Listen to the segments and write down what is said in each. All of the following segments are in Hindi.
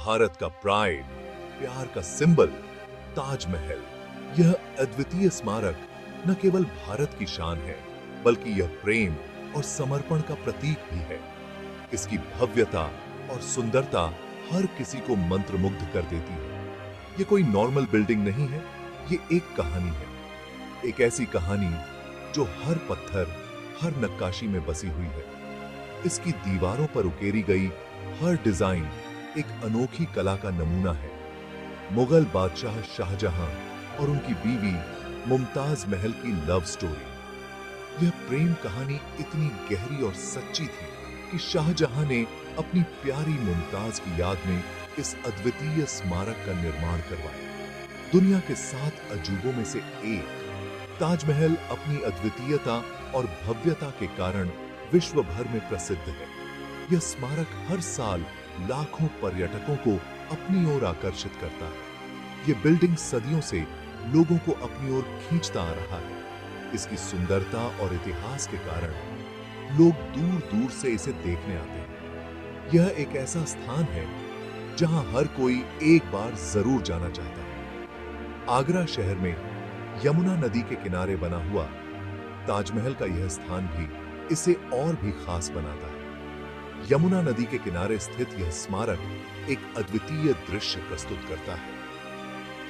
भारत का प्राइड, प्यार का सिंबल ताजमहल, यह अद्वितीय स्मारक न केवल भारत की शान है, बल्कि यह प्रेम और समर्पण का प्रतीक भी है। इसकी भव्यता और सुंदरता हर किसी को मंत्रमुग्ध कर देती है। ये कोई नॉर्मल बिल्डिंग नहीं है, ये एक कहानी है। एक ऐसी कहानी जो हर पत्थर, हर नक्काशी में बसी हुई है। इसकी दीवारों पर उकेरी गई हर डिजाइन एक अनोखी कला का नमूना है। मुगल बादशाह शाहजहां और उनकी बीवी मुमताज महल की लव स्टोरी। यह प्रेम कहानी इतनी गहरी और सच्ची थी कि शाहजहां ने अपनी प्यारी मुमताज की याद में इस अद्वितीय स्मारक का निर्माण करवाया। दुनिया के 7 अजूबों में से एक, ताजमहल अपनी अद्वितीयता और भव्यता के कारण विश्व भर में प्रसिद्ध है। यह स्मारक हर साल लाखों पर्यटकों को अपनी ओर आकर्षित करता है। यह बिल्डिंग सदियों से लोगों को अपनी ओर खींचता आ रहा है। इसकी सुंदरता और इतिहास के कारण लोग दूर दूर से इसे देखने आते हैं। यह एक ऐसा स्थान है जहां हर कोई एक बार जरूर जाना चाहता है। आगरा शहर में यमुना नदी के किनारे बना हुआ ताजमहल का यह स्थान भी इसे और भी खास बनाता है। यमुना नदी के किनारे स्थित यह स्मारक एक अद्वितीय दृश्य प्रस्तुत करता है।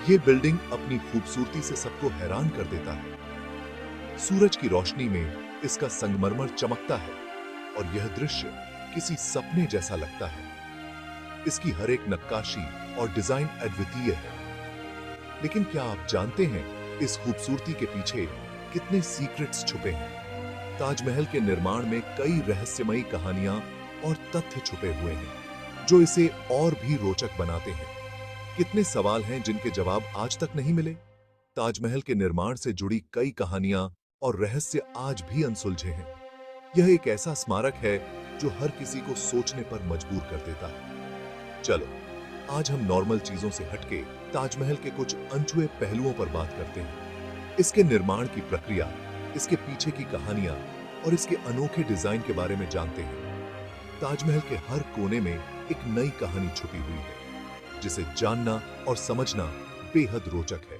यह बिल्डिंग अपनी खूबसूरती से सबको हैरान कर देता है। सूरज की रोशनी में इसका संगमरमर चमकता है और यह दृश्य किसी सपने जैसा लगता है। इसकी हर एक नक्काशी और डिजाइन अद्वितीय है। लेकिन क्या आप जानते हैं इस खूबसूरती के पीछे कितने सीक्रेट्स छुपे हैं? ताजमहल के निर्माण में कई रहस्यमयी कहानियां और तथ्य छुपे हुए हैं जो इसे और भी रोचक बनाते हैं। कितने सवाल हैं जिनके जवाब आज तक नहीं मिले। ताजमहल के निर्माण से जुड़ी कई कहानियां और रहस्य आज भी अनसुलझे हैं। यह एक ऐसा स्मारक है जो हर किसी को सोचने पर मजबूर कर देता है। चलो आज हम नॉर्मल चीजों से हटके ताजमहल के कुछ अनछुए पहलुओं पर बात करते हैं। इसके निर्माण की प्रक्रिया, इसके पीछे की कहानियां और इसके अनोखे डिजाइन के बारे में जानते हैं। ताजमहल के हर कोने में एक नई कहानी छुपी हुई है जिसे जानना और समझना बेहद रोचक है।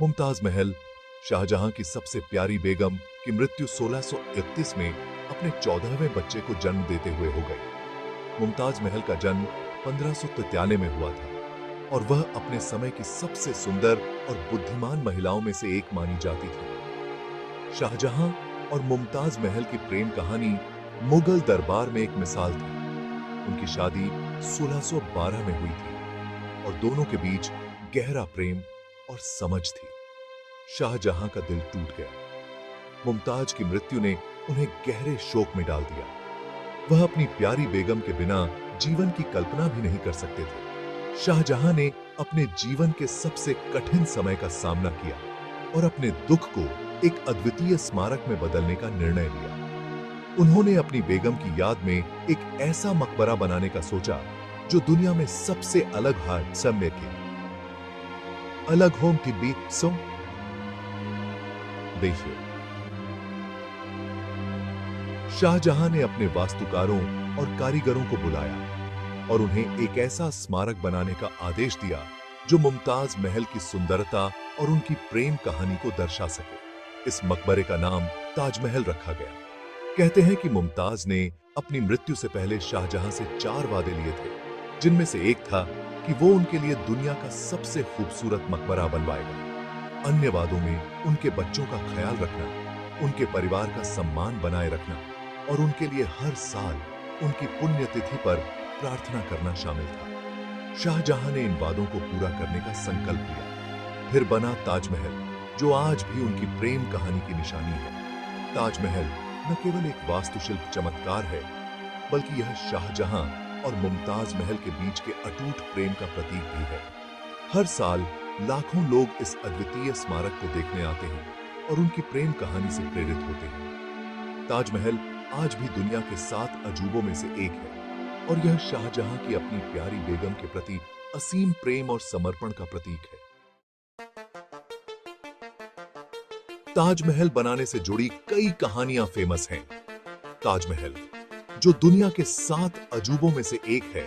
मुमताज महल शाहजहां की सबसे प्यारी बेगम की मृत्यु 1631 में अपने 14वें बच्चे को जन्म देते हुए हो गई। मुमताज महल का जन्म 1593 में हुआ था और वह अपने समय की सबसे सुंदर और बुद्धिमान महिलाओं में से एक मानी जाती थी। शाहजहां और मुमताज महल की प्रेम कहानी मुगल दरबार में एक मिसाल थी। उनकी शादी 1612 में हुई थी और दोनों के बीच गहरा प्रेम और समझ थी। शाहजहां का दिल टूट गया। मुमताज की मृत्यु ने उन्हें गहरे शोक में डाल दिया। वह अपनी प्यारी बेगम के बिना जीवन की कल्पना भी नहीं कर सकते थे। शाहजहां ने अपने जीवन के सबसे कठिन समय का सामना किया और अपने दुख को एक अद्वितीय स्मारक में बदलने का निर्णय लिया। उन्होंने अपनी बेगम की याद में एक ऐसा मकबरा बनाने का सोचा जो दुनिया में सबसे अलग हाथ समय के अलग होम की बीत सो देखिए। शाहजहां ने अपने वास्तुकारों और कारीगरों को बुलाया और उन्हें एक ऐसा स्मारक बनाने का आदेश दिया जो मुमताज महल की सुंदरता और उनकी प्रेम कहानी को दर्शा सके। इस मकबरे का नाम ताजमहल रखा गया। कहते हैं कि मुमताज ने अपनी मृत्यु से पहले शाहजहां से 4 वादे लिए थे, जिनमें से एक था कि वो उनके लिए दुनिया का सबसे खूबसूरत मकबरा बनवाएगा। अन्य वादों में उनके बच्चों का ख्याल रखना, उनके परिवार का सम्मान बनाए रखना और उनके लिए हर साल उनकी पुण्यतिथि पर प्रार्थना करना शामिल था। शाहजहां ने इन वादों को पूरा करने का संकल्प लिया। फिर बना ताजमहल, जो आज भी उनकी प्रेम कहानी की निशानी है। ताजमहल न केवल एक वास्तुशिल्प चमत्कार है, बल्कि यह शाहजहां और मुमताज महल के बीच के अटूट प्रेम का प्रतीक भी है। हर साल लाखों लोग इस अद्वितीय स्मारक को देखने आते हैं और उनकी प्रेम कहानी से प्रेरित होते हैं। ताजमहल आज भी दुनिया के 7 अजूबों में से एक है और यह शाहजहां की अपनी प्यारी बेगम के प्रति असीम प्रेम और समर्पण का प्रतीक है। ताजमहल बनाने से जुड़ी कई कहानियां फेमस हैं। ताजमहल जो दुनिया के 7 अजूबों में से एक है,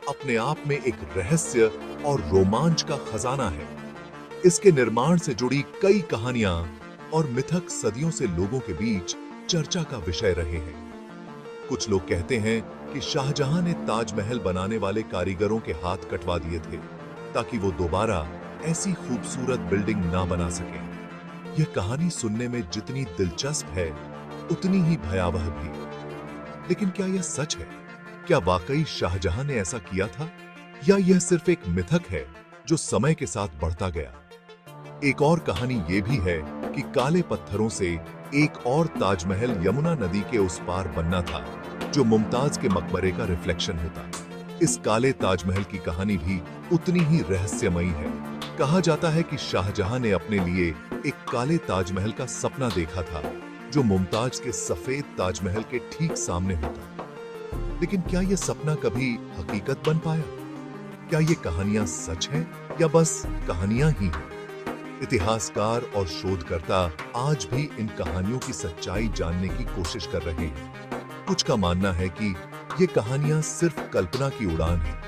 अपने आप में एक रहस्य और रोमांच का खजाना है। इसके निर्माण से जुड़ी कई कहानियां और मिथक सदियों से लोगों के बीच चर्चा का विषय रहे हैं। कुछ लोग कहते हैं कि शाहजहां ने ताजमहल बनाने वाले कारीगरों के हाथ कटवा दिए थे ताकि वो दोबारा ऐसी खूबसूरत बिल्डिंग ना बना सके। यह कहानी सुनने में जितनी दिलचस्प है, उतनी ही भयावह भी। लेकिन क्या यह सच है? क्या वाकई शाहजहां ने ऐसा किया था, या यह सिर्फ एक मिथक है जो समय के साथ बढ़ता गया? एक और कहानी यह भी है कि काले पत्थरों से एक और ताजमहल यमुना नदी के उस पार बनना था, जो मुमताज के मकबरे का रिफ्लेक्शन होता। इस काले ताजमहल की कहानी भी उतनी ही रहस्यमयी है। कहा जाता है कि शाहजहां ने अपने लिए एक काले ताजमहल का सपना देखा था, जो मुमताज के सफेद ताजमहल के ठीक सामने होता। लेकिन क्या यह सपना कभी हकीकत बन पाया? क्या ये कहानियां सच हैं या बस कहानियां ही हैं? इतिहासकार और शोधकर्ता आज भी इन कहानियों की सच्चाई जानने की कोशिश कर रहे हैं। कुछ का मानना है कि ये कहानियां सिर्फ कल्पना की उड़ान है,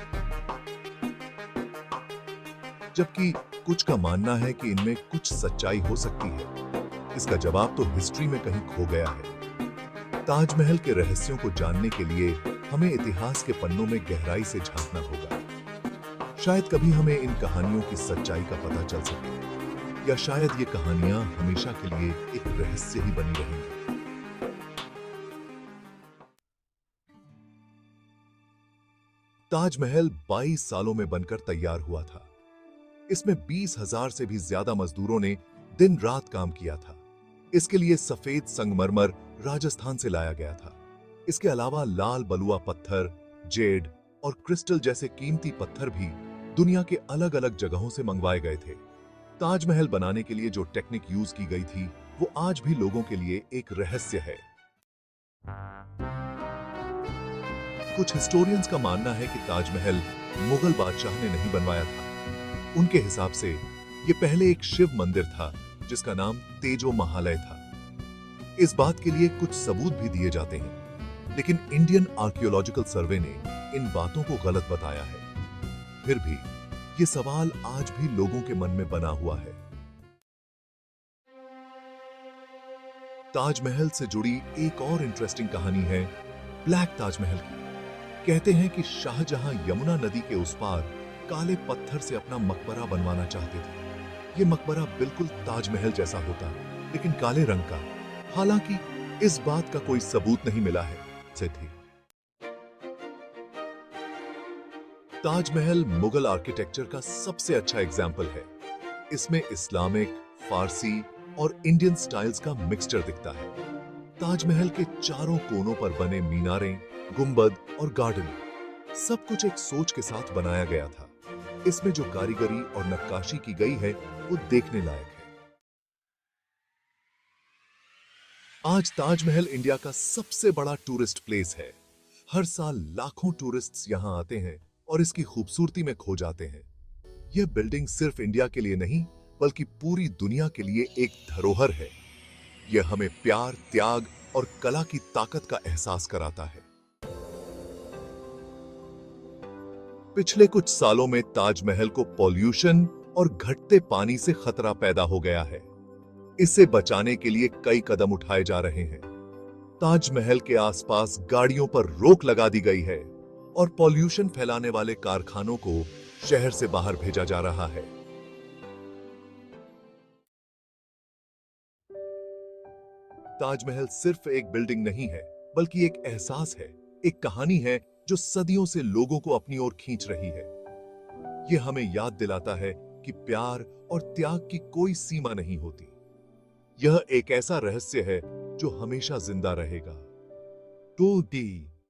जबकि कुछ का मानना है कि इनमें कुछ सच्चाई हो सकती है। इसका जवाब तो हिस्ट्री में कहीं खो गया है। ताजमहल के रहस्यों को जानने के लिए हमें इतिहास के पन्नों में गहराई से झांकना होगा। शायद कभी हमें इन कहानियों की सच्चाई का पता चल सके, या शायद ये कहानियां हमेशा के लिए एक रहस्य ही बनी रहेंगी। ताजमहल 22 सालों में बनकर तैयार हुआ था। इसमें 20,000 से भी ज्यादा मजदूरों ने दिन रात काम किया था। इसके लिए सफेद संगमरमर राजस्थान से लाया गया था। इसके अलावा लाल बलुआ पत्थर, जेड और क्रिस्टल जैसे कीमती पत्थर भी दुनिया के अलग अलग जगहों से मंगवाए गए थे। ताजमहल बनाने के लिए जो टेक्निक यूज की गई थी, वो आज भी लोगों के लिए एक रहस्य है। कुछ हिस्टोरियंस का मानना है कि ताजमहल मुगल बादशाह ने नहीं बनवाया था। उनके हिसाब से ये पहले एक शिव मंदिर था जिसका नाम तेजो महालय था। इस बात के लिए कुछ सबूत भी दिए जाते हैं, लेकिन इंडियन आर्कियोलॉजिकल सर्वे ने इन बातों को गलत बताया है। फिर भी ये सवाल आज भी लोगों के मन में बना हुआ है। ताजमहल से जुड़ी एक और इंटरेस्टिंग कहानी है ब्लैक ताजमहल की। कहते हैं कि शाहजहां यमुना नदी के उस पार काले पत्थर से अपना मकबरा बनवाना चाहते थे। ये मकबरा बिल्कुल ताजमहल जैसा होता, लेकिन काले रंग का। हालांकि इस बात का कोई सबूत नहीं मिला है। ताजमहल मुगल आर्किटेक्चर का सबसे अच्छा एग्जाम्पल है। इसमें इस्लामिक, फारसी और इंडियन स्टाइल्स का मिक्सचर दिखता है। ताजमहल के चारों कोनों पर बने मीनारें, गुंबद और गार्डन, सब कुछ एक सोच के साथ बनाया गया था। इसमें जो कारीगरी और नक्काशी की गई है, वो देखने लायक है। आज ताजमहल इंडिया का सबसे बड़ा टूरिस्ट प्लेस है। हर साल लाखों टूरिस्ट्स यहां आते हैं और इसकी खूबसूरती में खो जाते हैं। यह बिल्डिंग सिर्फ इंडिया के लिए नहीं, बल्कि पूरी दुनिया के लिए एक धरोहर है। यह हमें प्यार, त्याग और कला की ताकत का एहसास कराता है। पिछले कुछ सालों में ताजमहल को पॉल्यूशन और घटते पानी से खतरा पैदा हो गया है। इसे बचाने के लिए कई कदम उठाए जा रहे हैं। ताजमहल के आसपास गाड़ियों पर रोक लगा दी गई है और पॉल्यूशन फैलाने वाले कारखानों को शहर से बाहर भेजा जा रहा है। ताजमहल सिर्फ एक बिल्डिंग नहीं है, बल्कि एक एहसास है, एक कहानी है जो सदियों से लोगों को अपनी ओर खींच रही है। यह हमें याद दिलाता है कि प्यार और त्याग की कोई सीमा नहीं होती। यह एक ऐसा रहस्य है जो हमेशा जिंदा रहेगा। To D